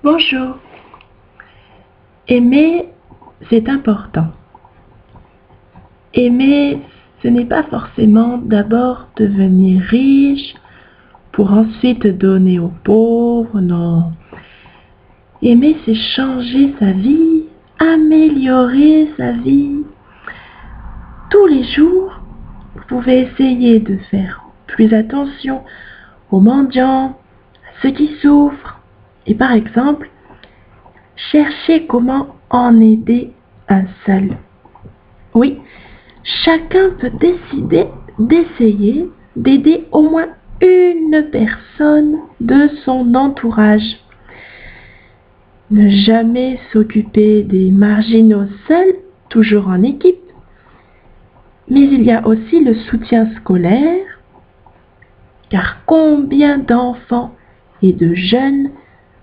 Bonjour. Aimer, c'est important. Aimer, ce n'est pas forcément d'abord devenir riche pour ensuite donner aux pauvres, non. Aimer, c'est changer sa vie, améliorer sa vie. Tous les jours, vous pouvez essayer de faire plus attention aux mendiants, à ceux qui souffrent, et par exemple, chercher comment en aider un seul. Oui, chacun peut décider d'essayer d'aider au moins une personne de son entourage. Ne jamais s'occuper des marginaux seuls, toujours en équipe. Mais il y a aussi le soutien scolaire, car combien d'enfants et de jeunes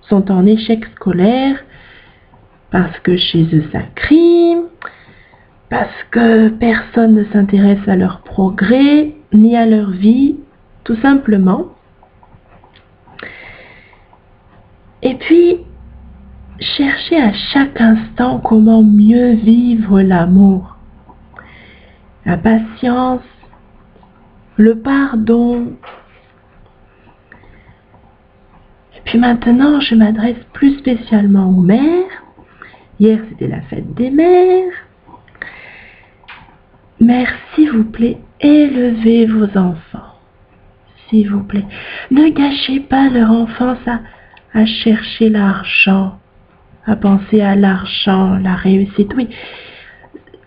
sont en échec scolaire parce que chez eux ça crie, parce que personne ne s'intéresse à leur progrès ni à leur vie, tout simplement. Et puis, chercher à chaque instant comment mieux vivre l'amour, la patience, le pardon. Et puis maintenant, je m'adresse plus spécialement aux mères. Hier, c'était la fête des mères. Mères, s'il vous plaît, élevez vos enfants. S'il vous plaît, ne gâchez pas leur enfance à chercher l'argent, à penser à l'argent, la réussite. Oui,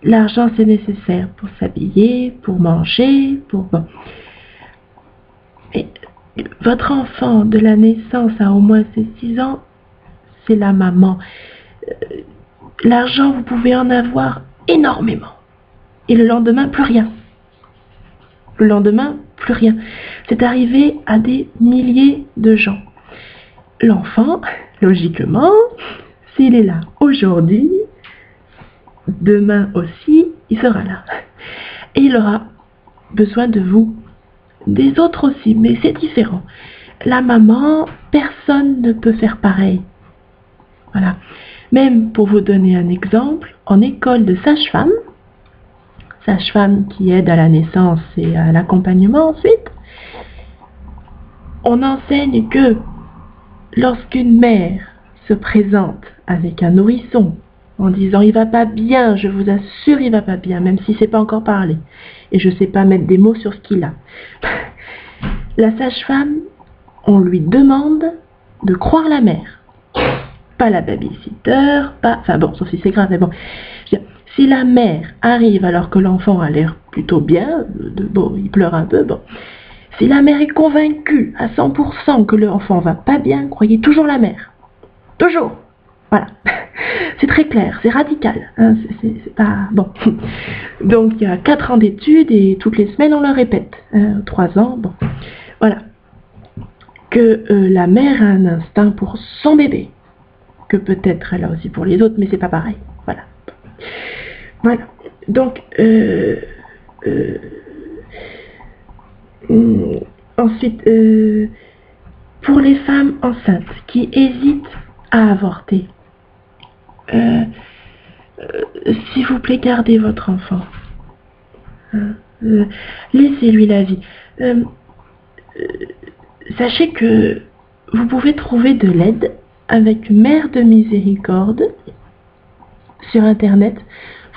l'argent, c'est nécessaire pour s'habiller, pour manger, pour... Mais votre enfant, de la naissance à au moins ses 6 ans, c'est la maman. L'argent, vous pouvez en avoir énormément. Et le lendemain, plus rien. Le lendemain, plus rien. C'est arrivé à des milliers de gens. L'enfant, logiquement, s'il est là aujourd'hui, demain aussi, il sera là. Et il aura besoin de vous. Des autres aussi, mais c'est différent. La maman, personne ne peut faire pareil. Voilà. Même pour vous donner un exemple, en école de sage-femme qui aide à la naissance et à l'accompagnement ensuite, on enseigne que lorsqu'une mère se présente avec un nourrisson en disant « il va pas bien, je vous assure il va pas bien », même si c'est pas encore parlé, et je sais pas mettre des mots sur ce qu'il a. La sage-femme, on lui demande de croire la mère. Pas la babysitter, pas... Enfin bon, sauf si c'est grave, mais bon. Si la mère arrive alors que l'enfant a l'air plutôt bien, bon, il pleure un peu, bon. Si la mère est convaincue à 100% que l'enfant va pas bien, croyez toujours la mère. Toujours. Voilà. C'est très clair, c'est radical. Hein, c'est pas... Bon. Donc il y a 4 ans d'études et toutes les semaines on le répète. 3 ans, bon. Voilà. Que la mère a un instinct pour son bébé. Que peut-être elle a aussi pour les autres, mais c'est pas pareil. Voilà. Voilà. Donc, ensuite, pour les femmes enceintes qui hésitent à avorter, s'il vous plaît, gardez votre enfant. Laissez-lui la vie. Sachez que vous pouvez trouver de l'aide avec Mère de Miséricorde sur Internet.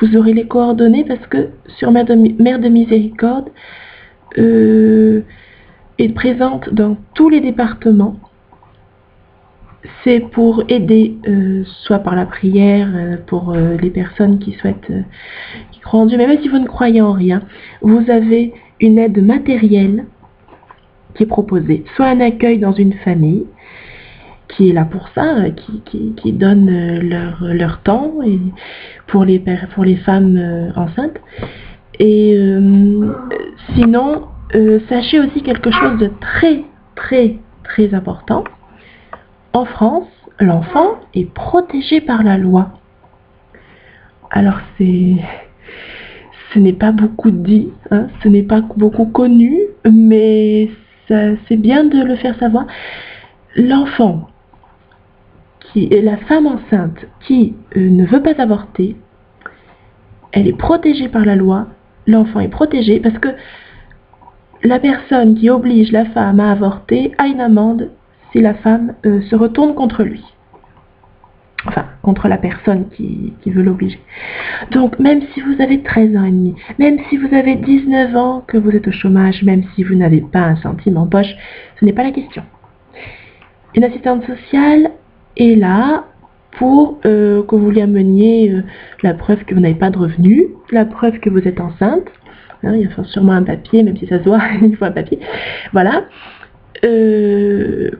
Vous aurez les coordonnées parce que sur Mère de Miséricorde est présente dans tous les départements. C'est pour aider, soit par la prière, pour les personnes qui souhaitent, qui croient en Dieu, mais même si vous ne croyez en rien, vous avez une aide matérielle qui est proposée, soit un accueil dans une famille, qui est là pour ça, qui donne leur temps et pour les femmes enceintes. Et sinon, sachez aussi quelque chose de très très très important. En France, l'enfant est protégé par la loi. Alors ce n'est pas beaucoup dit, hein, ce n'est pas beaucoup connu, mais c'est bien de le faire savoir. L'enfant la femme enceinte qui ne veut pas avorter, elle est protégée par la loi, l'enfant est protégé parce que la personne qui oblige la femme à avorter a une amende si la femme se retourne contre lui. Enfin, contre la personne qui veut l'obliger. Donc, même si vous avez 13 ans et demi, même si vous avez 19 ans, que vous êtes au chômage, même si vous n'avez pas un centime en poche, ce n'est pas la question. Une assistante sociale est là pour que vous lui ameniez la preuve que vous n'avez pas de revenus, la preuve que vous êtes enceinte. Hein, il faut sûrement un papier, même si ça se voit, il faut un papier. Voilà.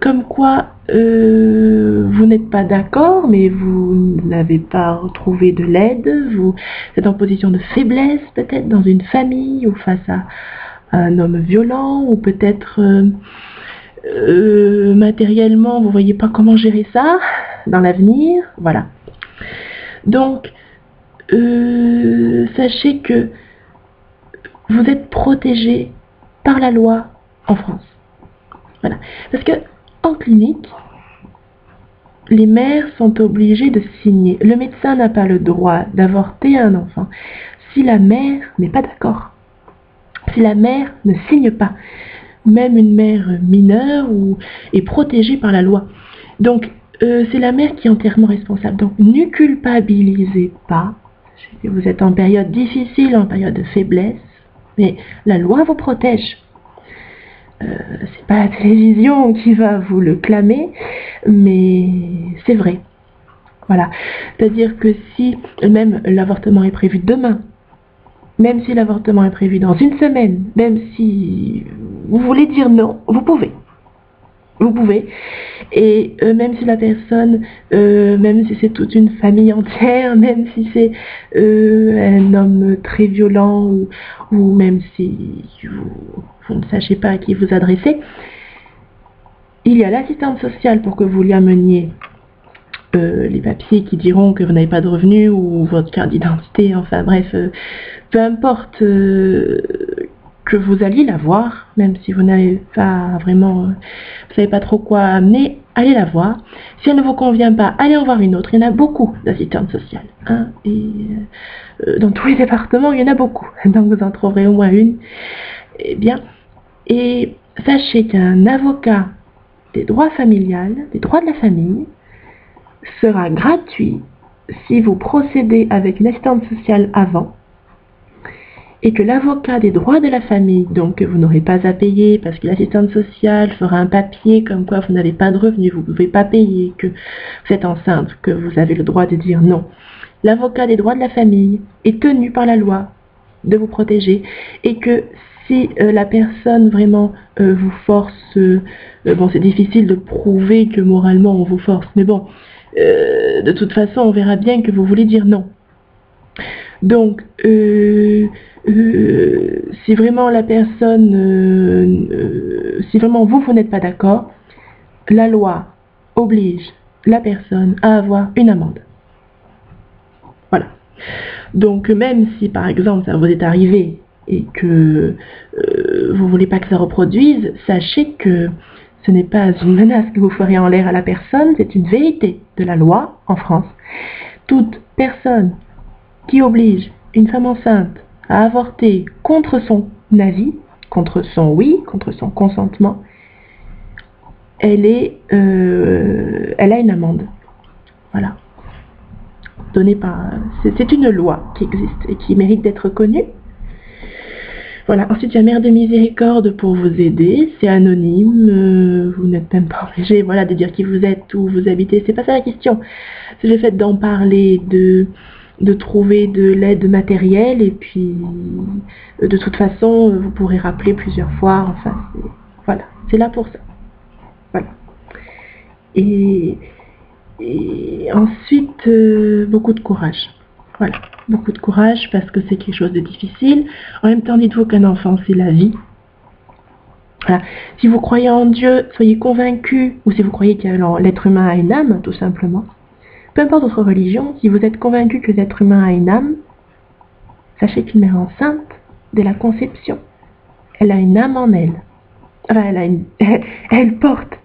Comme quoi vous n'êtes pas d'accord, mais vous n'avez pas retrouvé de l'aide, vous êtes en position de faiblesse peut-être dans une famille ou face à un homme violent, ou peut-être matériellement vous voyez pas comment gérer ça dans l'avenir, voilà. Donc sachez que vous êtes protégé par la loi en France. Voilà. Parce que en clinique, les mères sont obligées de signer. Le médecin n'a pas le droit d'avorter un enfant si la mère n'est pas d'accord. Si la mère ne signe pas. Même une mère mineure est protégée par la loi. Donc, c'est la mère qui est entièrement responsable. Donc, ne culpabilisez pas. Vous êtes en période difficile, en période de faiblesse, mais la loi vous protège. C'est pas la télévision qui va vous le clamer, mais c'est vrai. Voilà. C'est-à-dire que si même l'avortement est prévu demain, même si l'avortement est prévu dans une semaine, même si vous voulez dire non, vous pouvez. Vous pouvez. Et même si la personne, même si c'est toute une famille entière, même si c'est un homme très violent, ou même si vous ne sachez pas à qui vous adresser, il y a l'assistante sociale pour que vous lui ameniez les papiers qui diront que vous n'avez pas de revenus, ou votre carte d'identité, enfin bref, peu importe que vous alliez la voir, même si vous n'avez pas vraiment, vous savez pas trop quoi amener, allez la voir. Si elle ne vous convient pas, allez en voir une autre. Il y en a beaucoup d'assistantes sociales, hein, et dans tous les départements, il y en a beaucoup, donc vous en trouverez au moins une. Eh bien, et sachez qu'un avocat des droits familiales, des droits de la famille, sera gratuit si vous procédez avec une assistante sociale avant, et que l'avocat des droits de la famille, donc que vous n'aurez pas à payer parce que l'assistante sociale fera un papier comme quoi vous n'avez pas de revenus, vous ne pouvez pas payer, que vous êtes enceinte, que vous avez le droit de dire non. L'avocat des droits de la famille est tenu par la loi de vous protéger, et que si la personne vraiment vous force, bon, c'est difficile de prouver que moralement on vous force, mais bon, de toute façon on verra bien que vous voulez dire non. Donc si vraiment la personne, si vraiment vous n'êtes pas d'accord, la loi oblige la personne à avoir une amende. Voilà. Donc même si par exemple ça vous est arrivé et que vous voulez pas que ça reproduise, sachez que ce n'est pas une menace que vous ferez en l'air à la personne, c'est une vérité de la loi en France. Toute personne qui oblige une femme enceinte à avorter contre son avis, contre son oui, contre son consentement, elle a une amende. Voilà. Donnée par... C'est une loi qui existe et qui mérite d'être connue. Voilà. Ensuite, il y a Mère de Miséricorde pour vous aider. C'est anonyme. Vous n'êtes même pas obligé, voilà, de dire qui vous êtes, où vous habitez. C'est pas ça la question. C'est le fait d'en parler, de trouver de l'aide matérielle, et puis de toute façon vous pourrez rappeler plusieurs fois, enfin voilà, c'est là pour ça. Voilà. Et ensuite beaucoup de courage. Voilà, beaucoup de courage parce que c'est quelque chose de difficile. En même temps, dites-vous qu'un enfant c'est la vie. Voilà. Si vous croyez en Dieu, soyez convaincus, ou si vous croyez que l'être humain a une âme, tout simplement. Peu importe votre religion, si vous êtes convaincu que l'être humain a une âme, sachez qu'une mère enceinte, dès la conception, elle a une âme en elle. Enfin, elle porte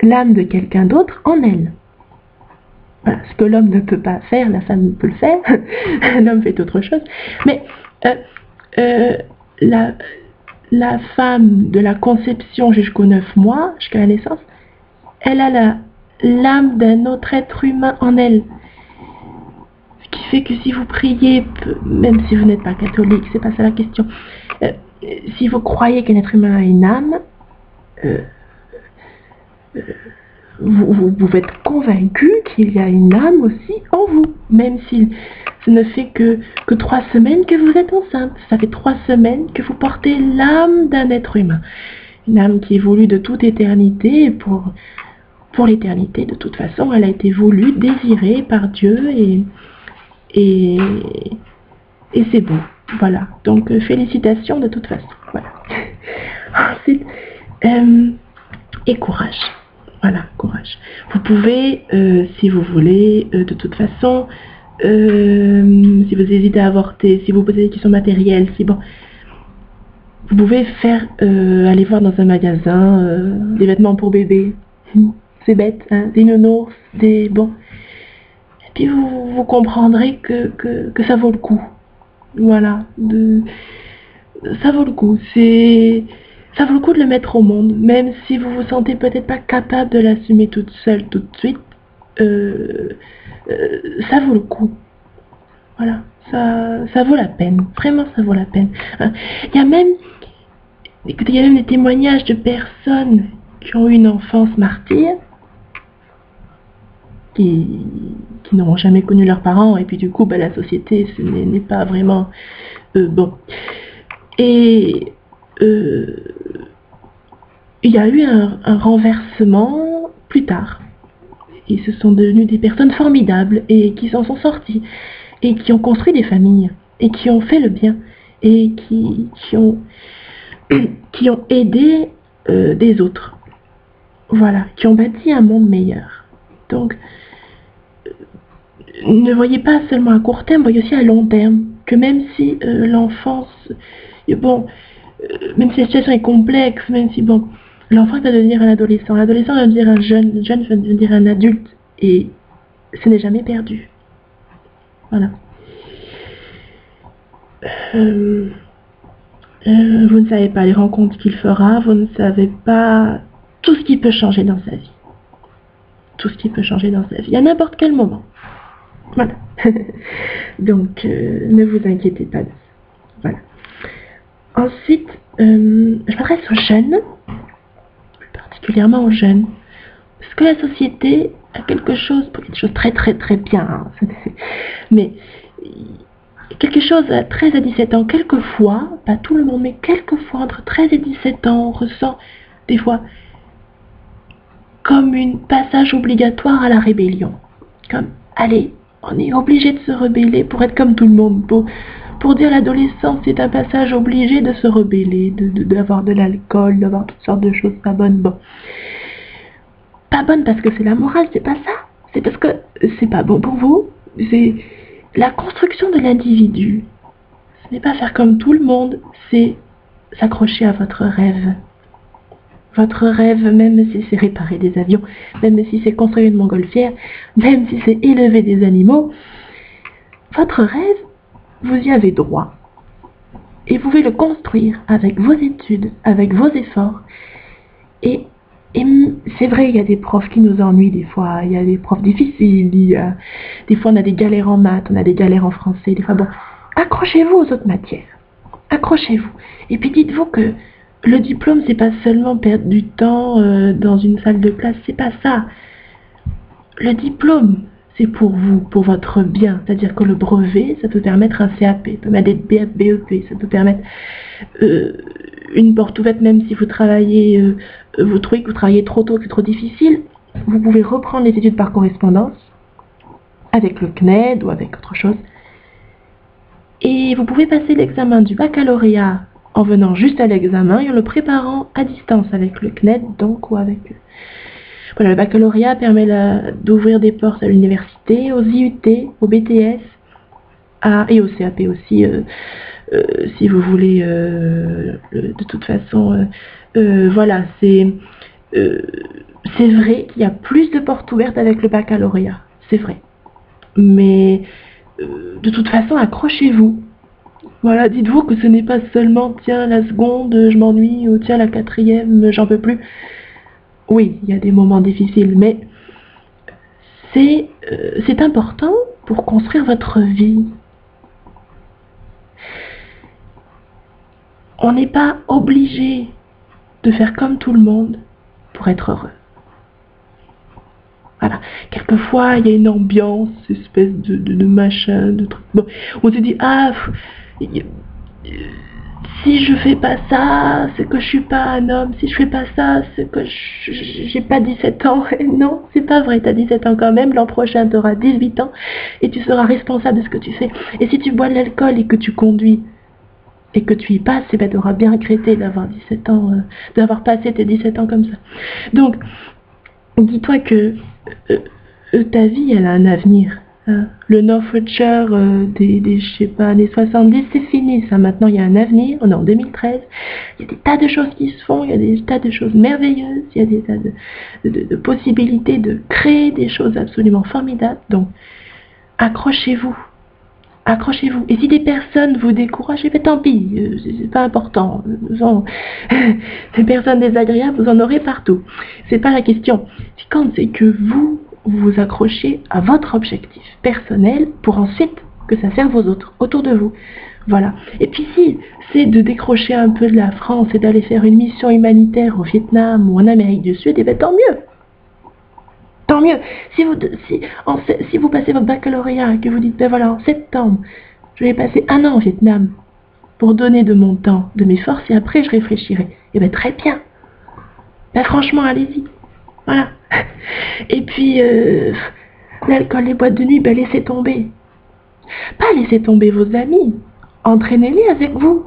l'âme de quelqu'un d'autre en elle. Voilà, ce que l'homme ne peut pas faire, la femme peut le faire. L'homme fait autre chose. Mais la femme de la conception jusqu'aux 9 mois, jusqu'à la naissance, elle a l'âme d'un autre être humain en elle. Ce qui fait que si vous priez, même si vous n'êtes pas catholique, c'est pas ça la question, si vous croyez qu'un être humain a une âme, vous êtes convaincu qu'il y a une âme aussi en vous, même si ce ne fait que 3 semaines que vous êtes enceinte. Ça fait 3 semaines que vous portez l'âme d'un être humain. Une âme qui évolue de toute éternité, et pour l'éternité, de toute façon, elle a été voulue, désirée par Dieu, et c'est beau. Voilà. Donc, félicitations de toute façon. Voilà. Ensuite, et courage. Voilà, courage. Vous pouvez, si vous voulez, de toute façon, si vous hésitez à avorter, si vous posez des questions matérielles, vous pouvez aller voir dans un magasin des vêtements pour bébé. C'est bête, hein, des nounours, bon. Et puis vous comprendrez que ça vaut le coup. Voilà, ça vaut le coup. Ça vaut le coup de le mettre au monde, même si vous vous sentez peut-être pas capable de l'assumer toute seule tout de suite. Ça vaut le coup. Voilà, ça vaut la peine. Vraiment, ça vaut la peine. Il y a même des témoignages de personnes qui ont eu une enfance martyre, qui n'auront jamais connu leurs parents, et puis du coup, la société n'est pas vraiment bon. Et il y a eu un renversement plus tard. Ils se sont devenus des personnes formidables et qui s'en sont sortis et qui ont construit des familles et qui ont fait le bien et qui ont aidé des autres. Voilà, qui ont bâti un monde meilleur. Donc, ne voyez pas seulement à court terme, voyez aussi à long terme que même si l'enfance, même si la situation est complexe, même si l'enfant va devenir un adolescent, l'adolescent va devenir un jeune, le jeune va devenir un adulte, et ce n'est jamais perdu. Voilà. Vous ne savez pas les rencontres qu'il fera, vous ne savez pas tout ce qui peut changer dans sa vie. Tout ce qui peut changer dans sa vie, à n'importe quel moment. Voilà. Donc, ne vous inquiétez pas de ça. Voilà. Ensuite, je m'adresse aux jeunes, plus particulièrement aux jeunes, parce que la société a quelque chose très très très bien, hein, mais quelque chose à 13 à 17 ans, quelquefois, pas tout le monde, mais quelquefois entre 13 et 17 ans, on ressent des fois comme un passage obligatoire à la rébellion. Comme, allez, on est obligé de se rebeller pour être comme tout le monde, pour dire l'adolescence, c'est un passage obligé de se rebeller, d'avoir de l'alcool, d'avoir toutes sortes de choses pas bonnes. Pas bonnes parce que c'est la morale, c'est pas ça. C'est parce que c'est pas bon pour vous. C'est la construction de l'individu. Ce n'est pas faire comme tout le monde, c'est s'accrocher à votre rêve. Votre rêve, même si c'est réparer des avions, même si c'est construire une montgolfière, même si c'est élever des animaux, votre rêve, vous y avez droit. Et vous pouvez le construire avec vos études, avec vos efforts. Et c'est vrai, il y a des profs qui nous ennuient des fois, il y a des profs difficiles, des fois on a des galères en maths, on a des galères en français, des fois accrochez-vous aux autres matières. Accrochez-vous. Et puis dites-vous que le diplôme, c'est pas seulement perdre du temps dans une salle de classe, c'est pas ça. Le diplôme, c'est pour vous, pour votre bien. C'est-à-dire que le brevet, ça peut permettre un CAP, ça peut permettre des BEP, ça peut permettre une porte ouverte, même si vous travaillez, vous trouvez que vous travaillez trop tôt, que c'est trop difficile. Vous pouvez reprendre les études par correspondance, avec le CNED ou avec autre chose. Et vous pouvez passer l'examen du baccalauréat en venant juste à l'examen et en le préparant à distance avec le CNED, donc, ou avec... Voilà, le baccalauréat permet d'ouvrir des portes à l'université, aux IUT, au BTS, et au CAP aussi, si vous voulez, de toute façon, voilà, c'est vrai qu'il y a plus de portes ouvertes avec le baccalauréat. c'est vrai. Mais de toute façon, accrochez-vous. Voilà, dites-vous que ce n'est pas seulement tiens la seconde, je m'ennuie, ou tiens la quatrième, j'en peux plus. Oui, il y a des moments difficiles, mais c'est important pour construire votre vie. On n'est pas obligé de faire comme tout le monde pour être heureux. Voilà. Quelquefois, il y a une ambiance, espèce de machin, de truc. Bon, on se dit, ah, si je fais pas ça, c'est que je suis pas un homme. Si je fais pas ça, c'est que j'ai pas 17 ans. Et non, c'est pas vrai, t'as 17 ans quand même. L'an prochain, t'auras 18 ans et tu seras responsable de ce que tu fais. Et si tu bois de l'alcool et que tu conduis, et que tu y passes, eh ben, tu auras bien regretté d'avoir 17 ans, d'avoir passé tes 17 ans comme ça. Donc, dis-toi que ta vie, elle a un avenir. Hein. Le Northwich je sais pas, années 70, c'est fini, ça. Maintenant, il y a un avenir. On est en 2013. Il y a des tas de choses qui se font, il y a des tas de choses merveilleuses, il y a des tas de possibilités de créer des choses absolument formidables. Donc, accrochez-vous. Accrochez-vous. Et si des personnes vous découragent, eh bien, tant pis, c'est pas important. Des personnes désagréables, vous en aurez partout. C'est pas la question. Ce qui compte, c'est que vous vous accrochez à votre objectif personnel pour ensuite que ça serve aux autres, autour de vous. Voilà. Et puis si c'est de décrocher un peu de la France et d'aller faire une mission humanitaire au Vietnam ou en Amérique du Sud, eh bien, tant mieux. Tant mieux. Si vous passez votre baccalauréat et que vous dites, ben voilà, en septembre, je vais passer 1 an au Vietnam pour donner de mon temps, de mes forces, et après je réfléchirai. Eh bien, très bien. Ben franchement, allez-y. Voilà. Et puis, l'alcool, les boîtes de nuit, ben laissez tomber. Pas laisser tomber vos amis. Entraînez-les avec vous.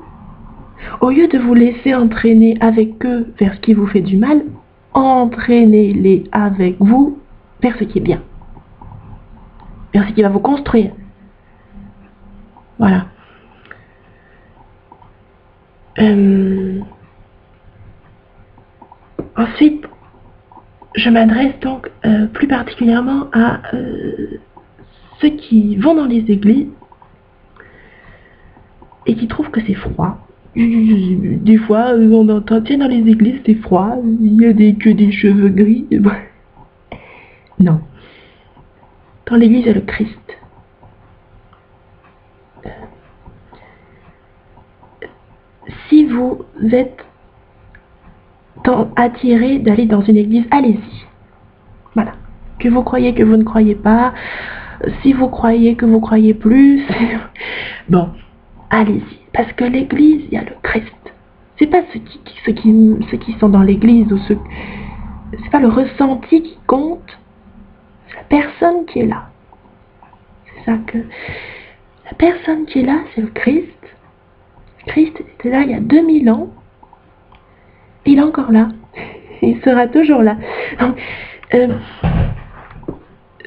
Au lieu de vous laisser entraîner avec eux vers ce qui vous fait du mal, entraînez-les avec vous vers ce qui est bien, vers ce qui va vous construire. Voilà. Ensuite, je m'adresse donc plus particulièrement à ceux qui vont dans les églises et qui trouvent que c'est froid. Des fois, on entend, tiens, dans les églises, c'est froid, il y a que des cheveux gris. Non. Dans l'église, il y a le Christ. Si vous êtes attiré d'aller dans une église, allez-y. Voilà. Que vous croyez, que vous ne croyez pas, si vous croyez, que vous croyez plus, bon, allez-y. Parce que l'église, il y a le Christ. C'est pas ceux qui sont dans l'église ou c'est pas le ressenti qui compte, c'est la personne qui est là. C'est ça que la personne qui est là, c'est le Christ. Christ était là il y a 2000 ans. Il est encore là. Il sera toujours là. Donc,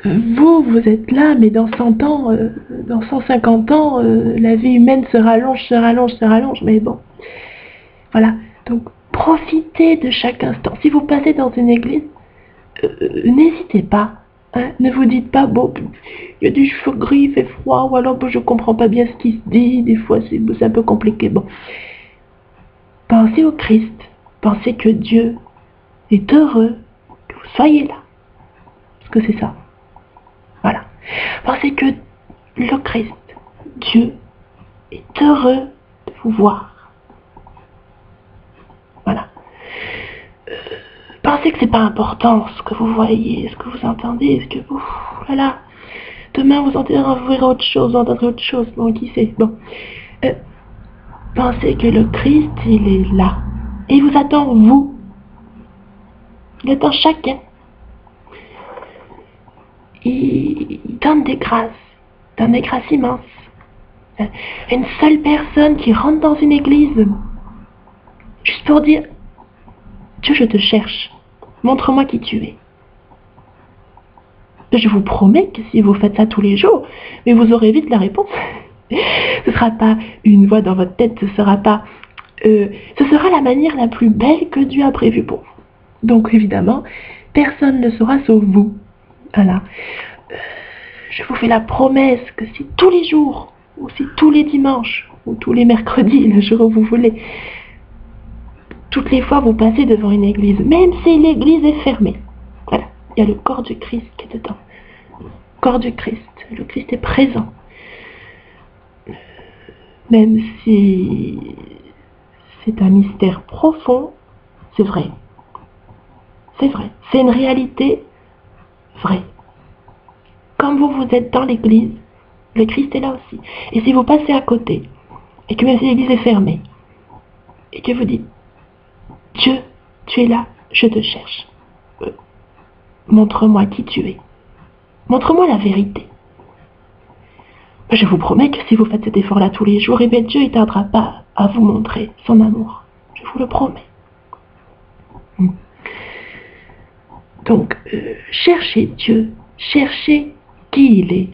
vous êtes là, mais dans 100 ans, dans 150 ans, la vie humaine se rallonge. Mais bon, voilà. Donc, profitez de chaque instant. Si vous passez dans une église, n'hésitez pas. Hein, ne vous dites pas, bon, il y a des cheveux gris, il fait froid, ou alors bon, je comprends pas bien ce qui se dit, des fois c'est un peu compliqué. Bon, pensez au Christ. Pensez que Dieu est heureux que vous soyez là. Parce que c'est ça. Voilà. Pensez que le Christ, Dieu, est heureux de vous voir. Voilà. Pensez que c'est pas important ce que vous voyez, ce que vous entendez, ce que vous... Voilà. Demain vous verrez autre chose, vous entendrez autre chose. Bon, qui sait. Bon. Pensez que le Christ, il est là. Et il vous attend, vous. Il attend chacun. Il donne des grâces immenses. Une seule personne qui rentre dans une église, juste pour dire, Dieu, je te cherche. Montre-moi qui tu es. Je vous promets que si vous faites ça tous les jours, mais vous aurez vite la réponse. Ce ne sera pas une voix dans votre tête, ce sera la manière la plus belle que Dieu a prévue pour vous. Donc évidemment, personne ne le saura sauf vous. Voilà. je vous fais la promesse que si tous les jours, ou si tous les dimanches, ou tous les mercredis, le jour où vous voulez, toutes les fois vous passez devant une église, même si l'église est fermée, voilà, il y a le corps du Christ qui est dedans. Le corps du Christ, le Christ est présent. Même si c'est un mystère profond, c'est vrai. C'est vrai. C'est une réalité vraie. Comme vous êtes dans l'église, le Christ est là aussi. Et si vous passez à côté, et que même si l'église est fermée, et que vous dites, Dieu, tu es là, je te cherche. Montre-moi qui tu es. Montre-moi la vérité. Je vous promets que si vous faites cet effort-là tous les jours, eh bien Dieu ne tardera pas à vous montrer son amour. Je vous le promets. Donc, cherchez Dieu, cherchez qui il est,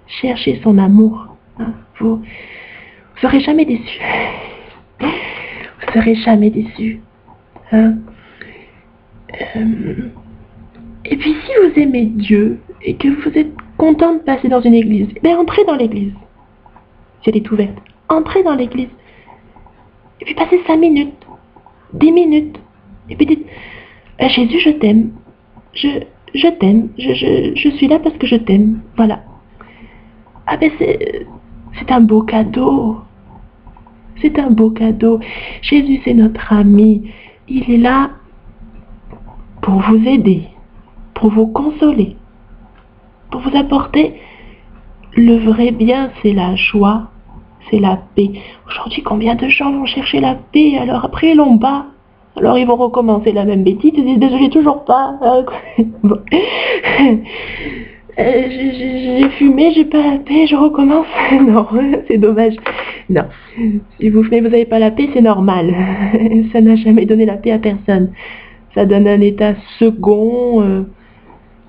cherchez son amour. Hein. Vous ne serez jamais déçus. Vous ne serez jamais déçus. Hein. Et puis, si vous aimez Dieu et que vous êtes content de passer dans une église, ben entrez dans l'église. Si elle est ouverte, entrez dans l'église. Et puis passez 5 minutes, 10 minutes. Et puis dites, Jésus, je t'aime. Je t'aime. Je suis là parce que je t'aime. Voilà. Ah ben c'est un beau cadeau. C'est un beau cadeau. Jésus, c'est notre ami. Il est là pour vous aider, pour vous consoler, pour vous apporter le vrai bien, c'est la joie, c'est la paix. Aujourd'hui, combien de gens vont chercher la paix, alors après ils l'ont pas. Alors ils vont recommencer la même bêtise, ils disent désolé, toujours pas. Bon. J'ai fumé, j'ai pas la paix, je recommence. Non, c'est dommage. Non, si vous fumez, vous n'avez pas la paix, c'est normal. Ça n'a jamais donné la paix à personne. Ça donne un état second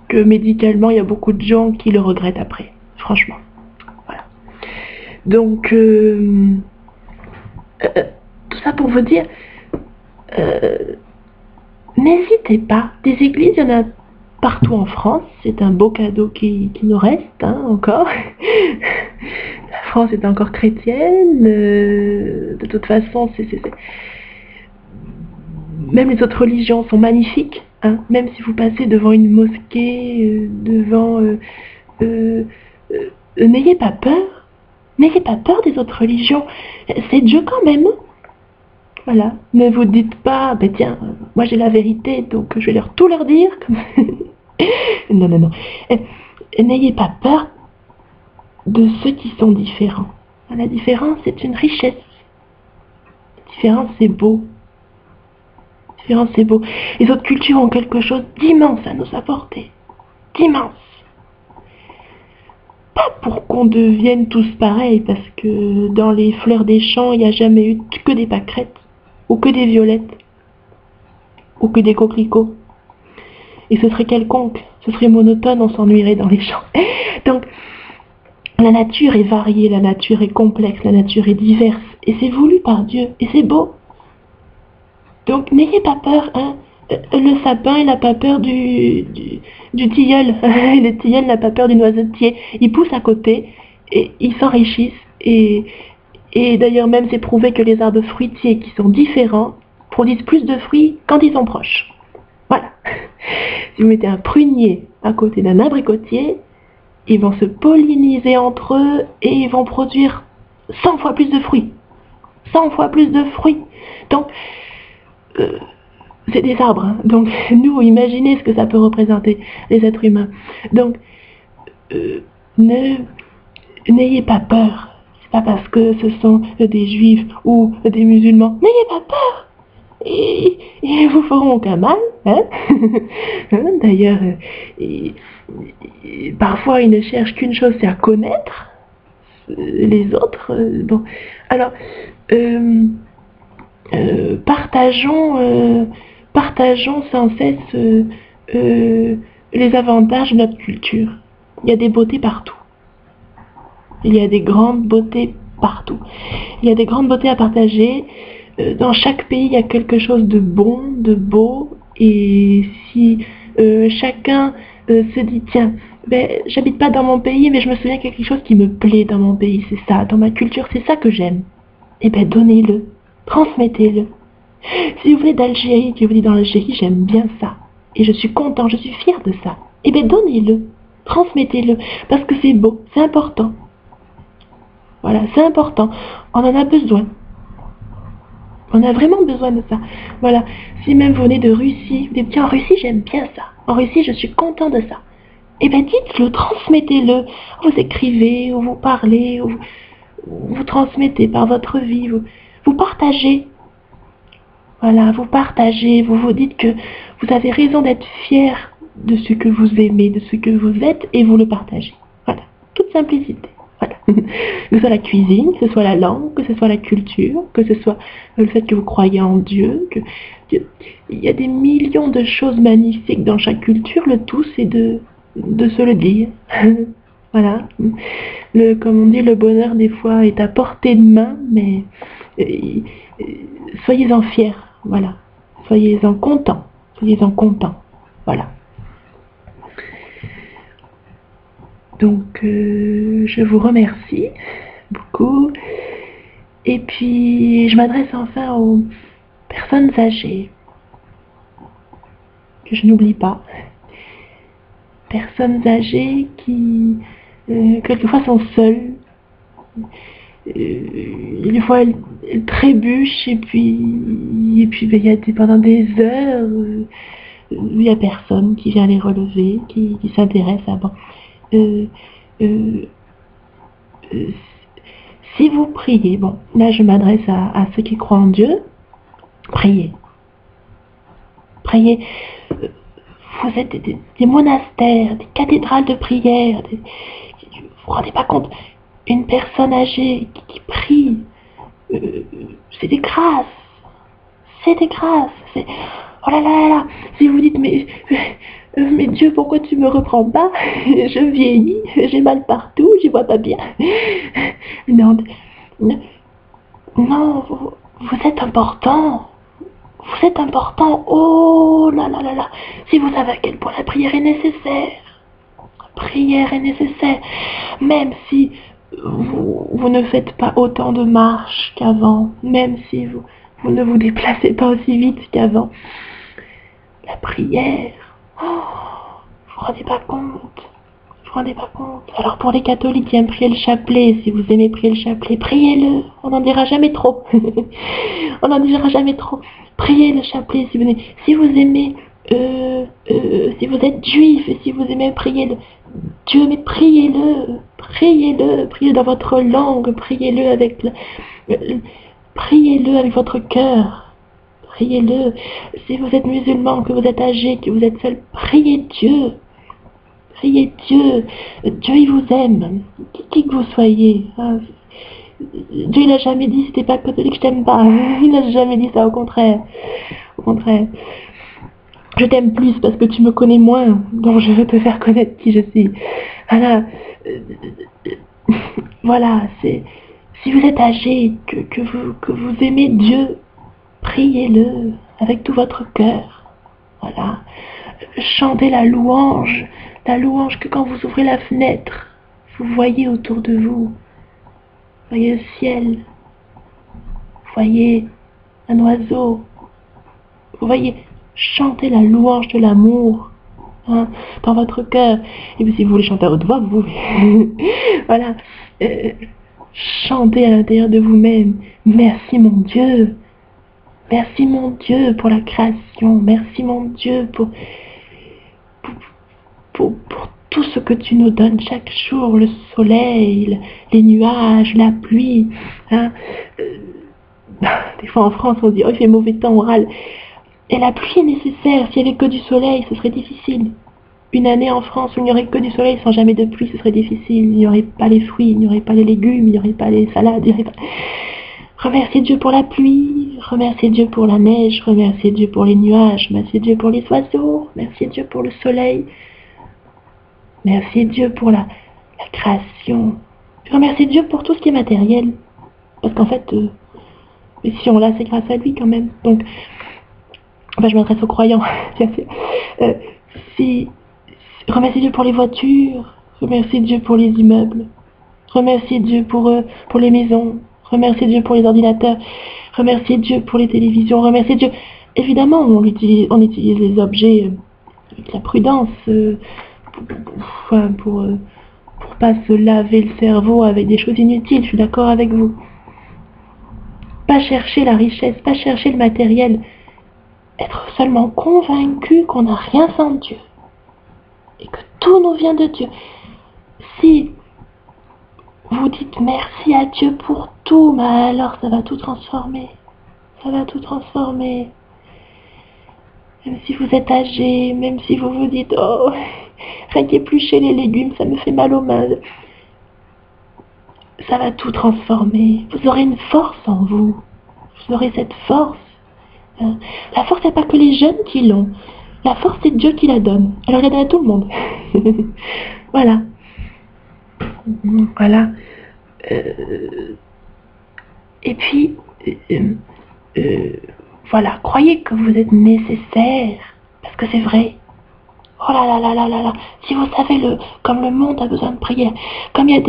que médicalement, il y a beaucoup de gens qui le regrettent après. Franchement. Voilà. Donc, tout ça pour vous dire, n'hésitez pas. Des églises, il y en a partout en France. C'est un beau cadeau qui nous reste, hein, encore. La France est encore chrétienne. De toute façon, même les autres religions sont magnifiques. Hein, même si vous passez devant une mosquée, n'ayez pas peur. N'ayez pas peur des autres religions. C'est Dieu quand même. Voilà. Ne vous dites pas, ben tiens, moi j'ai la vérité, donc je vais tout leur dire. Non, non, non. N'ayez pas peur de ceux qui sont différents. La différence, c'est une richesse. La différence, c'est beau. La différence, c'est beau. Les autres cultures ont quelque chose d'immense à nous apporter. D'immense. Pas pour qu'on devienne tous pareils, parce que dans les fleurs des champs, il n'y a jamais eu que des pâquerettes, ou que des violettes, ou que des coquelicots. Et ce serait quelconque, ce serait monotone, on s'ennuierait dans les champs. Donc, la nature est variée, la nature est complexe, la nature est diverse, et c'est voulu par Dieu, et c'est beau. Donc, n'ayez pas peur, hein. Le sapin, il n'a pas peur du tilleul. Le tilleul n'a pas peur du noisetier. Ils poussent à côté et ils s'enrichissent. Et d'ailleurs, même c'est prouvé que les arbres fruitiers qui sont différents produisent plus de fruits quand ils sont proches. Voilà. Si vous mettez un prunier à côté d'un abricotier, ils vont se polliniser entre eux et ils vont produire 100 fois plus de fruits. 100 fois plus de fruits. Donc, c'est des arbres, hein. Donc nous, imaginez ce que ça peut représenter, les êtres humains. Donc, n'ayez pas peur. C'est pas parce que ce sont des juifs ou des musulmans. N'ayez pas peur. Et ils vous feront aucun mal. Hein. D'ailleurs, parfois ils ne cherchent qu'une chose, c'est à connaître les autres. Bon, alors, partageons sans cesse les avantages de notre culture. Il y a des beautés partout. Il y a des grandes beautés partout. Il y a des grandes beautés à partager. Dans chaque pays, il y a quelque chose de bon, de beau. Et si chacun se dit, tiens, ben, j'habite pas dans mon pays, mais je me souviens qu'il y a quelque chose qui me plaît dans mon pays, c'est ça, dans ma culture, c'est ça que j'aime. Eh ben, donnez-le, transmettez-le. Si vous venez d'Algérie, que vous dites dans l'Algérie, j'aime bien ça, et je suis content, je suis fier de ça, eh ben, donnez-le, transmettez-le, parce que c'est beau, c'est important. Voilà, c'est important, on en a besoin. On a vraiment besoin de ça. Voilà. Si même vous venez de Russie, vous dites, tiens, en Russie, j'aime bien ça. En Russie, je suis content de ça. Eh bien, dites-le, transmettez-le. Vous écrivez, ou vous parlez, ou vous transmettez par votre vie. Vous partagez. Voilà, vous partagez. Vous vous dites que vous avez raison d'être fier de ce que vous aimez, de ce que vous êtes, et vous le partagez. Voilà. Toute simplicité. Voilà. Que ce soit la cuisine, que ce soit la langue, que ce soit la culture, que ce soit le fait que vous croyez en Dieu, il y a des millions de choses magnifiques dans chaque culture, le tout c'est de se le dire. Voilà. Comme on dit, le bonheur des fois est à portée de main, mais soyez-en fiers, voilà. Soyez-en contents, soyez-en contents, voilà. Donc, je vous remercie beaucoup. Et puis, je m'adresse enfin aux personnes âgées, que je n'oublie pas. Personnes âgées qui, quelquefois, sont seules. Des fois, elles trébuchent, et puis ben, pendant des heures, il n'y a personne qui vient les relever, qui s'intéresse à... Bon, si vous priez, bon, là je m'adresse à ceux qui croient en Dieu, priez. Priez. Vous êtes des monastères, des cathédrales de prière. Vous vous rendez pas compte, une personne âgée qui prie, c'est des grâces. C'est des grâces. Oh là là là là. Si vous dites, mais Dieu, pourquoi tu me reprends pas? Je vieillis, j'ai mal partout, j'y vois pas bien. Non, vous êtes important. Vous êtes important. Oh là là là là. Si vous savez à quel point la prière est nécessaire. La prière est nécessaire. Même si vous ne faites pas autant de marches qu'avant. Même si vous ne vous déplacez pas aussi vite qu'avant. La prière. Oh, vous vous rendez pas compte. Vous vous rendez pas compte. Alors pour les catholiques qui aiment prier le chapelet, si vous aimez prier le chapelet, priez-le. On n'en dira jamais trop. On n'en dira jamais trop. Priez le chapelet si vous aimez, si vous êtes juif et si vous aimez prier Dieu, mais priez-le. Priez-le dans votre langue, priez-le avec votre cœur. Priez-le. Si vous êtes musulman, que vous êtes âgé, que vous êtes seul, priez Dieu. Priez Dieu. Dieu, il vous aime. Qui que vous soyez. Hein. Dieu, il n'a jamais dit, si t'es pas catholique, je t'aime pas. Il n'a jamais dit ça, au contraire. Au contraire. Je t'aime plus parce que tu me connais moins, donc je veux te faire connaître qui je suis. Voilà. Voilà, si vous êtes âgé, que vous aimez Dieu, priez-le avec tout votre cœur. Voilà. Chantez la louange que quand vous ouvrez la fenêtre, vous voyez autour de vous. Vous voyez le ciel. Vous voyez un oiseau. Vous voyez, chantez la louange de l'amour. Hein, dans votre cœur. Et puis si vous voulez chanter à haute voix, vous pouvez. Voilà. Chantez à l'intérieur de vous-même. Merci mon Dieu. Merci mon Dieu pour la création. Merci mon Dieu pour tout ce que tu nous donnes chaque jour. Le soleil, les nuages, la pluie. Hein. Des fois en France on dit oh il fait mauvais temps, on râle. Et la pluie est nécessaire. S'il n'y avait que du soleil, ce serait difficile. Une année en France où il n'y aurait que du soleil sans jamais de pluie, ce serait difficile. Il n'y aurait pas les fruits, il n'y aurait pas les légumes, il n'y aurait pas les salades. Il n'y aurait pas... Remerciez Dieu pour la pluie, remerciez Dieu pour la neige, remerciez Dieu pour les nuages, remerciez Dieu pour les oiseaux, remerciez Dieu pour le soleil, remerciez Dieu pour la création. Remerciez Dieu pour tout ce qui est matériel. Parce qu'en fait, si on l'a, c'est grâce à lui quand même. Donc, enfin, je m'adresse aux croyants, bien sûr. Si Remerciez Dieu pour les voitures. Remerciez Dieu pour les immeubles. Remerciez Dieu pour les maisons. Remerciez Dieu pour les ordinateurs. Remerciez Dieu pour les télévisions. Remerciez Dieu. Évidemment, on utilise les objets avec la prudence pour pas se laver le cerveau avec des choses inutiles. Je suis d'accord avec vous. Pas chercher la richesse, pas chercher le matériel. Être seulement convaincu qu'on n'a rien sans Dieu. Et que tout nous vient de Dieu. Si vous dites merci à Dieu pour tout, mais alors ça va tout transformer. Ça va tout transformer. Même si vous êtes âgé, même si vous vous dites, oh, rien qu'éplucher les légumes, ça me fait mal aux mains. Ça va tout transformer. Vous aurez une force en vous. Vous aurez cette force. La force, il n'y a pas que les jeunes qui l'ont. La force, c'est Dieu qui la donne. Alors, il la donne à tout le monde. Voilà. Voilà. Et puis, voilà, croyez que vous êtes nécessaire, parce que c'est vrai. Oh là là là là là là, si vous savez comme le monde a besoin de prière, comme il y a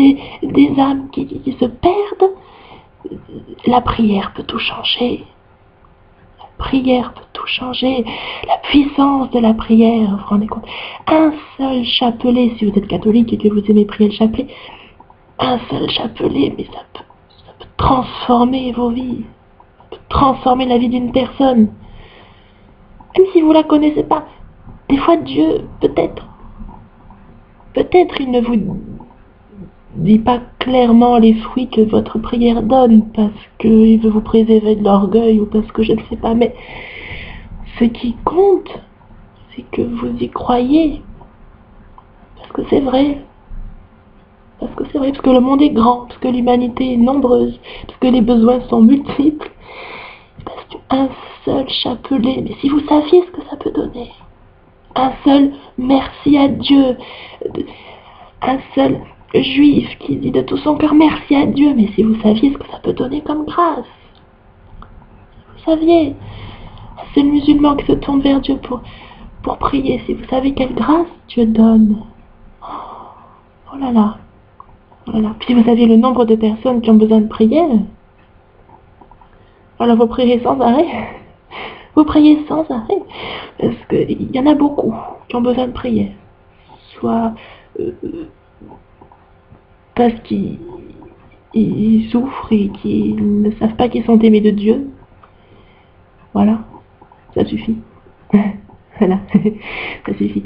des âmes qui se perdent, la prière peut tout changer. La prière peut tout changer. La puissance de la prière, vous vous rendez compte? Un seul chapelet, si vous êtes catholique et que vous aimez prier le chapelet, un seul chapelet, mais ça peut transformer vos vies. Ça peut transformer la vie d'une personne. Même si vous ne la connaissez pas. Des fois, Dieu, peut-être il ne vous dit pas clairement les fruits que votre prière donne, parce qu'il veut vous préserver de l'orgueil, ou parce que je ne sais pas, mais ce qui compte, c'est que vous y croyez. Parce que c'est vrai. Parce que c'est vrai, parce que le monde est grand, parce que l'humanité est nombreuse, parce que les besoins sont multiples. Parce qu'un seul chapelet, mais si vous saviez ce que ça peut donner, un seul merci à Dieu, un seul juif qui dit de tout son cœur merci à Dieu, mais si vous saviez ce que ça peut donner comme grâce, vous saviez, un seul musulman qui se tourne vers Dieu pour prier, si vous savez quelle grâce Dieu donne. Oh là là. Voilà. Puis si vous saviez le nombre de personnes qui ont besoin de prière, alors vous prierez sans arrêt. Vous priez sans arrêt. Parce qu'il y en a beaucoup qui ont besoin de prière. Soit parce qu'ils souffrent et qu'ils ne savent pas qu'ils sont aimés de Dieu. Voilà. Ça suffit. Voilà. Ça suffit.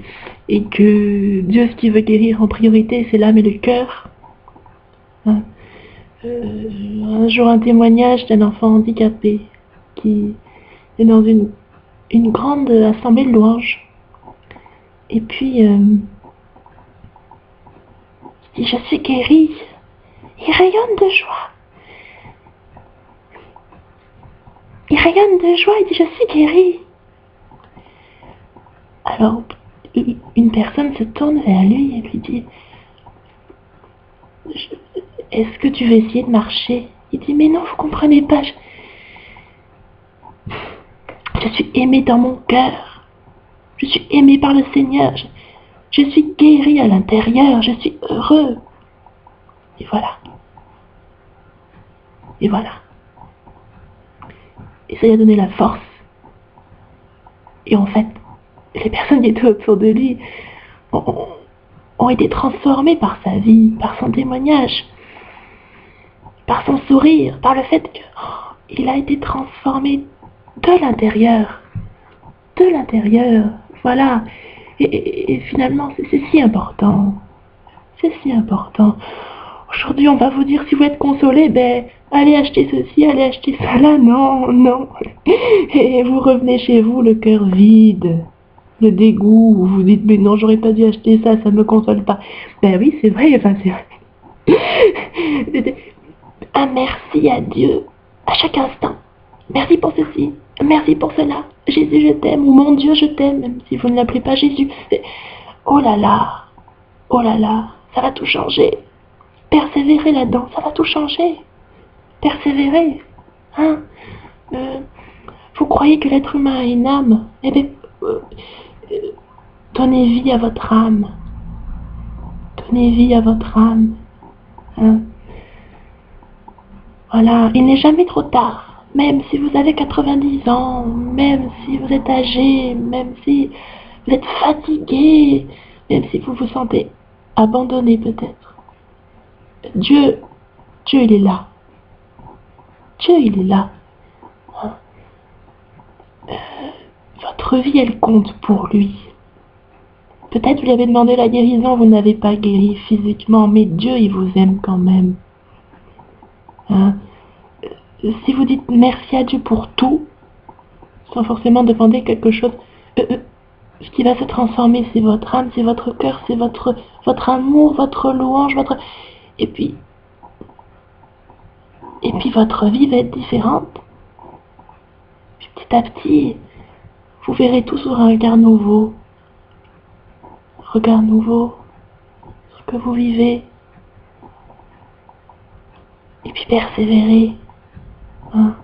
Et que Dieu, ce qu'il veut guérir en priorité, c'est l'âme et le cœur. Un jour, un témoignage d'un enfant handicapé qui est dans une grande assemblée de louanges. Et puis, il dit, je suis guéri. Il rayonne de joie. Il rayonne de joie, il dit, je suis guéri. Alors, une personne se tourne vers lui et lui dit, est-ce que tu veux essayer de marcher? Il dit, mais non, vous comprenez pas, je suis aimé dans mon cœur. Je suis aimé par le Seigneur. Je suis guéri à l'intérieur. Je suis heureux. Et voilà. Et voilà. Et ça lui a donné la force. Et en fait, les personnes qui étaient autour de lui ont été transformées par sa vie, par son témoignage, par son sourire, par le fait qu'il a été transformé de l'intérieur. De l'intérieur. Voilà. Et finalement, c'est si important. C'est si important. Aujourd'hui, on va vous dire, si vous êtes consolé, allez acheter ceci, allez acheter cela. Non, non. Et vous revenez chez vous, le cœur vide, le dégoût, vous vous dites, mais non, j'aurais pas dû acheter ça, ça me console pas. Oui, c'est vrai, enfin, c'est vrai. Un merci à Dieu, à chaque instant. Merci pour ceci, merci pour cela. Jésus, je t'aime, ou mon Dieu, je t'aime, même si vous ne l'appelez pas Jésus. Oh là là, ça va tout changer. Persévérez là-dedans, ça va tout changer. Persévérez. Hein? Vous croyez que l'être humain a une âme? Eh bien, donnez vie à votre âme. Donnez vie à votre âme. Hein? Voilà, il n'est jamais trop tard. Même si vous avez 90 ans, même si vous êtes âgé, même si vous êtes fatigué, même si vous vous sentez abandonné peut-être. Dieu, il est là. Dieu, il est là. Hein? Votre vie, elle compte pour lui. Peut-être vous lui avez demandé la guérison, vous n'avez pas guéri physiquement, mais Dieu, il vous aime quand même. Hein? Si vous dites merci à Dieu pour tout, sans forcément demander quelque chose, ce qui va se transformer, c'est votre âme, c'est votre cœur, c'est votre amour, votre louange, et puis votre vie va être différente. Puis petit à petit, vous verrez tout sous un regard nouveau. Regard nouveau, ce que vous vivez. Et puis persévérer. Hein?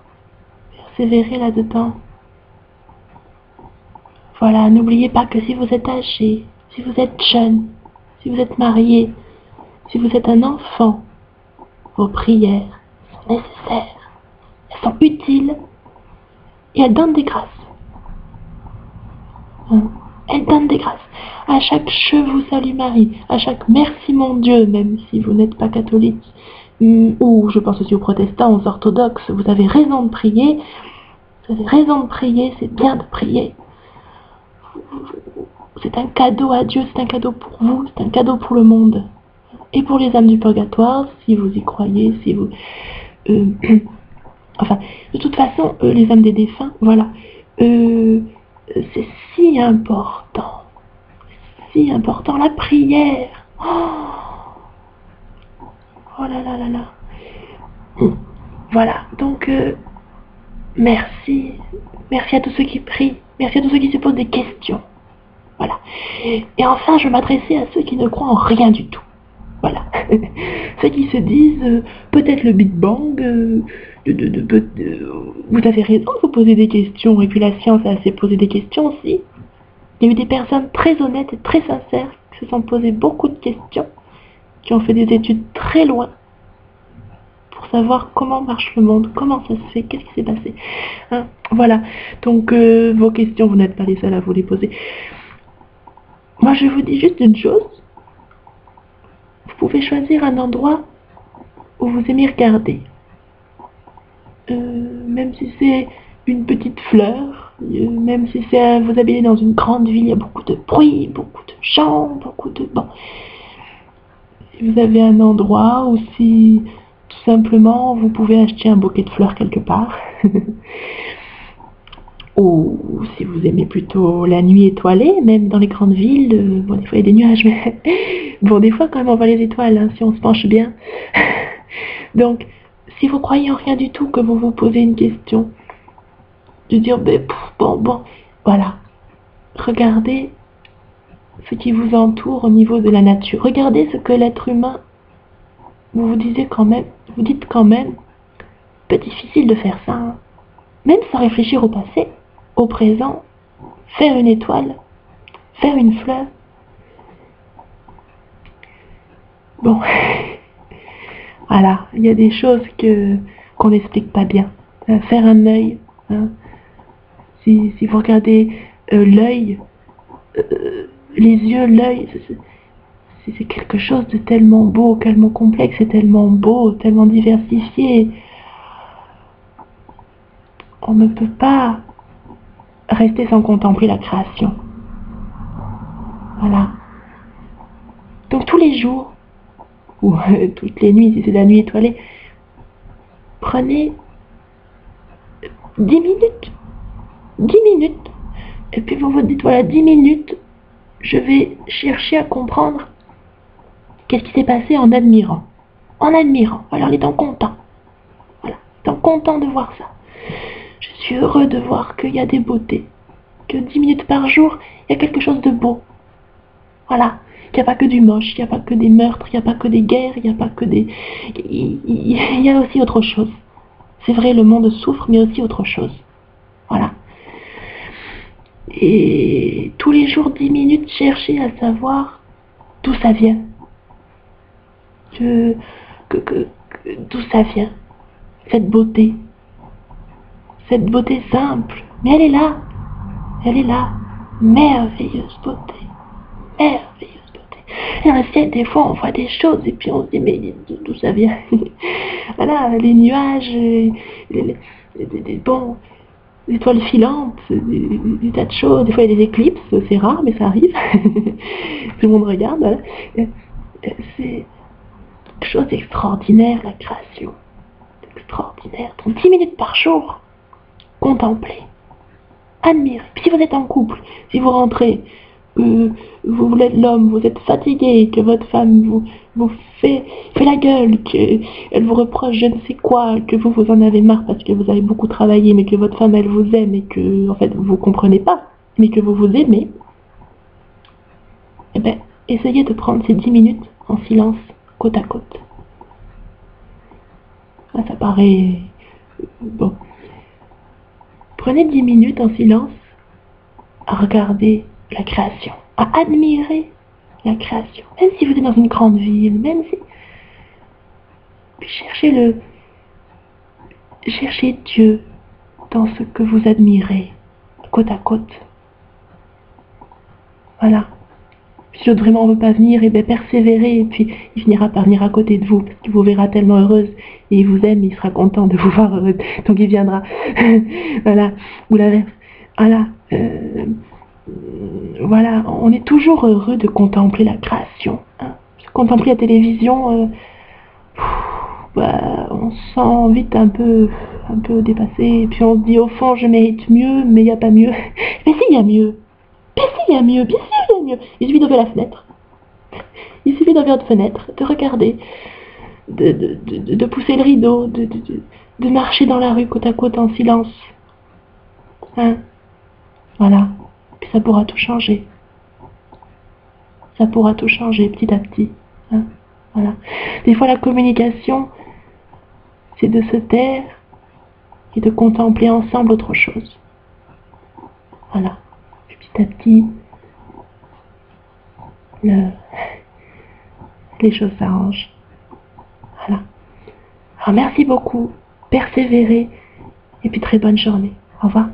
Persévérer là-dedans. Voilà, n'oubliez pas que si vous êtes âgé, si vous êtes jeune, si vous êtes marié, si vous êtes un enfant, vos prières sont nécessaires, elles sont utiles et elles donnent des grâces. Hein? Elles donnent des grâces. À chaque je vous salue Marie, à chaque merci mon Dieu, même si vous n'êtes pas catholique, ou je pense aussi aux protestants, aux orthodoxes, vous avez raison de prier, c'est bien de prier. C'est un cadeau à Dieu, c'est un cadeau pour vous, c'est un cadeau pour le monde. Et pour les âmes du purgatoire, si vous y croyez, si vous... enfin, de toute façon, les âmes des défunts, voilà. C'est si important. Si important, la prière. Oh là là là là. Voilà, donc merci. Merci à tous ceux qui prient. Merci à tous ceux qui se posent des questions. Voilà. Et enfin, je m'adressais à ceux qui ne croient en rien du tout. Voilà. Ceux qui se disent peut-être le Big Bang, vous avez raison de vous poser des questions, et puis la science a assez posé des questions aussi. Il y a eu des personnes très honnêtes et très sincères qui se sont posées beaucoup de questions, qui ont fait des études très loin pour savoir comment marche le monde, comment ça se fait, qu'est-ce qui s'est passé. Hein? Voilà. Donc vos questions, vous n'êtes pas les seuls à vous les poser. Moi, je vous dis juste une chose. Vous pouvez choisir un endroit où vous aimez regarder. Même si c'est une petite fleur, même si c'est vous habitez dans une grande ville, il y a beaucoup de bruit, beaucoup de gens, beaucoup de... Bon. Si vous avez un endroit où si tout simplement vous pouvez acheter un bouquet de fleurs quelque part, ou si vous aimez plutôt la nuit étoilée, même dans les grandes villes, bon des fois il y a des nuages, mais bon des fois quand même on voit les étoiles, hein, si on se penche bien. Donc si vous croyez en rien du tout, que vous vous posez une question, de dire bon, voilà, regardez ce qui vous entoure au niveau de la nature, regardez ce que l'être humain, vous dites quand même, peu difficile de faire ça, hein. Même sans réfléchir au passé, au présent, faire une étoile, faire une fleur. Bon, voilà, il y a des choses qu'on n'explique pas bien. Faire un œil, hein. Si vous regardez l'œil, les yeux, l'œil, c'est quelque chose de tellement beau, tellement complexe, et tellement beau, tellement diversifié. On ne peut pas rester sans contempler la création. Voilà. Donc tous les jours, ou toutes les nuits, si c'est la nuit étoilée, prenez 10 minutes. 10 minutes. Et puis vous vous dites, voilà, 10 minutes, je vais chercher à comprendre qu'est-ce qui s'est passé en admirant. En admirant. Voilà, en étant content. Voilà, en étant content de voir ça. Je suis heureux de voir qu'il y a des beautés. Que 10 minutes par jour, il y a quelque chose de beau. Voilà. Il n'y a pas que du moche, il n'y a pas que des meurtres, il n'y a pas que des guerres, il n'y a pas que des... Il y a aussi autre chose. C'est vrai, le monde souffre, mais aussi autre chose. Voilà. Et tous les jours, 10 minutes, chercher à savoir d'où ça vient. d'où ça vient, cette beauté simple, mais elle est là, merveilleuse beauté. Et dans le ciel, des fois, on voit des choses et puis on se dit, mais d'où ça vient? Voilà, les nuages, bon, les étoiles filantes, des tas de choses. Des fois, il y a des éclipses, c'est rare, mais ça arrive. Tout le monde regarde, voilà. C'est quelque chose d'extraordinaire, la création. Extraordinaire. Donc, 10 minutes par jour, contemplez, admirez. Puis si vous êtes en couple, si vous rentrez, vous êtes l'homme, vous êtes fatigué, que votre femme vous fait la gueule, qu'elle vous reproche je ne sais quoi, que vous en avez marre parce que vous avez beaucoup travaillé, mais que votre femme elle vous aime et que en fait vous comprenez pas, mais que vous aimez, eh ben essayez de prendre ces 10 minutes en silence, côte à côte. Ah, ça paraît bon. Prenez 10 minutes en silence à regarder la création, à admirer la création. Même si vous êtes dans une grande ville, même si... Cherchez Dieu dans ce que vous admirez, côte à côte. Voilà. Si l'autre vraiment ne veut pas venir, et bien persévérez, et puis il finira par venir à côté de vous, parce qu'il vous verra tellement heureuse, et il vous aime, il sera content de vous voir heureuse, donc il viendra. Voilà. Ou l'inverse. Voilà. Voilà, on est toujours heureux de contempler la création. Hein. Contempler la télévision, on se sent vite un peu dépassé, et puis on se dit au fond je mérite mieux, mais il n'y a pas mieux. Mais si, il y a mieux. Bien sûr il y a mieux. Il suffit d'ouvrir la fenêtre. Il suffit d'ouvrir votre fenêtre, de regarder, de pousser le rideau, de marcher dans la rue côte à côte en silence. Hein. Voilà. Puis ça pourra tout changer. Ça pourra tout changer petit à petit. Hein. Voilà. Des fois la communication, c'est de se taire et de contempler ensemble autre chose. Voilà. Puis petit à petit, les choses s'arrangent. Voilà. Alors merci beaucoup, persévérez et puis très bonne journée. Au revoir.